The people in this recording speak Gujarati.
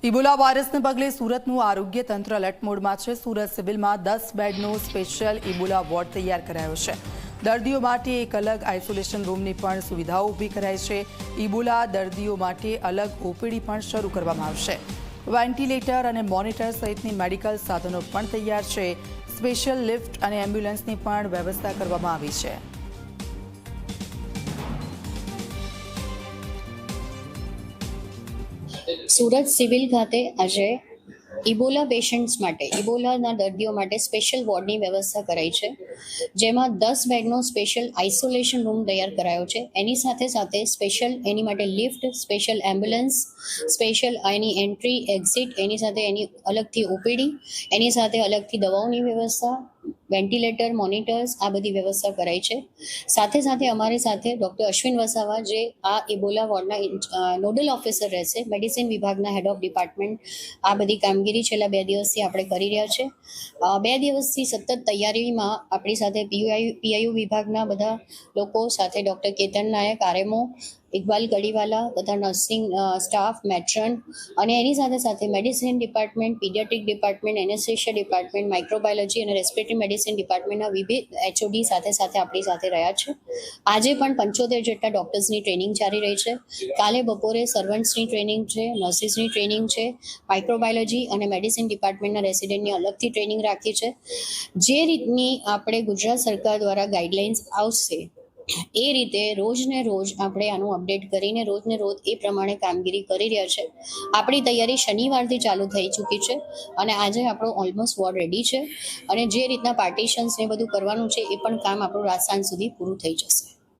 ઇબોલા વાયરસને પગલે સુરતનું આરોગ્ય તંત્ર એલર્ટ મોડમાં છે। સુરત સિવિલમાં 10 બેડનો સ્પેશિયલ ઇબોલા વોર્ડ તૈયાર કરાયો છે। દર્દીઓ માટે એક અલગ આઇસોલેશન રૂમની પણ સુવિધાઓ ઊભી કરાઈ છે। ઇબોલા દર્દીઓ માટે અલગ ઓપીડી પણ શરૂ કરવામાં આવશે। વેન્ટિલેટર અને મોનિટર સહિતની મેડિકલ સાધનો પણ તૈયાર છે। સ્પેશિયલ લિફ્ટ અને એમ્બ્યુલન્સની પણ વ્યવસ્થા કરવામાં આવી છે। સુરત સિવિલ ખાતે આજે ઇબોલા પેશન્ટ્સ માટે ઇબોલાના દર્દીઓ માટે સ્પેશિયલ વોર્ડની વ્યવસ્થા કરાઈ છે, જેમાં 10 બેડનો સ્પેશિયલ આઇસોલેશન રૂમ તૈયાર કરાયો છે। એની સાથે સાથે સ્પેશિયલ એની માટે લિફ્ટ, સ્પેશિયલ એમ્બ્યુલન્સ, સ્પેશિયલ એની એન્ટ્રી એક્ઝિટ, એની સાથે એની અલગથી ઓપીડી, એની સાથે અલગથી દવાઓની વ્યવસ્થા, વેન્ટિલેટર, મોનિટર્સ, આ બધી વ્યવસ્થા કરાઈ છે। સાથે સાથે અમારી સાથે ડૉક્ટર અશ્વિન વસાવા, જે આ ઇબોલા વોર્ડના નોડલ ઓફિસર રહેશે, મેડિસિન વિભાગના હેડ ઓફ ડિપાર્ટમેન્ટ, આ બધી કામગીરી છેલ્લા 2 દિવસથી આપણે કરી રહ્યા છે। 2 દિવસથી સતત તૈયારીમાં આપણી સાથે પીઆઈયુ વિભાગના બધા લોકો સાથે ડૉક્ટર કેતન નાયક, આરએમઓ, ઇકબાલ કડીવાલા, બધા નર્સિંગ સ્ટાફ, મેટ્રન, અને એની સાથે સાથે medicine department, paediatric department, anaesthesia department, microbiology અને રેસ્પિરેટરી મેડિસિન ડિપાર્ટમેન્ટના વિવિધ એચઓડી સાથે સાથે આપણી સાથે રહ્યા છે। આજે પણ 75 જેટલા ડૉક્ટર્સની ટ્રેનિંગ ચાલી રહી છે। કાલે બપોરે સર્વન્ટ્સની ટ્રેનિંગ છે, નર્સિસની ટ્રેનિંગ છે, માઇક્રોબાયોલોજી અને મેડિસિન ડિપાર્ટમેન્ટના રેસિડેન્ટની અલગથી ટ્રેનિંગ રાખી છે। જે રીતની આપણે ગુજરાત સરકાર દ્વારા ગાઈડલાઇન્સ આવશે એ રીતે રોજને રોજ આપણે આનું અપડેટ કરીને રોજને રોજ એ પ્રમાણે કામગીરી કરી રહ્યા છે। આપણી તૈયારી શનિવારથી ચાલુ થઈ ચૂકી છે અને આજે આપણો ઓલમોસ્ટ વોર્ડ રેડી છે, અને જે રીતના પાર્ટીશન્સ ને બધું કરવાનું છે એ પણ કામ આપણું રાત સાંજ સુધી પૂરું થઈ જશે।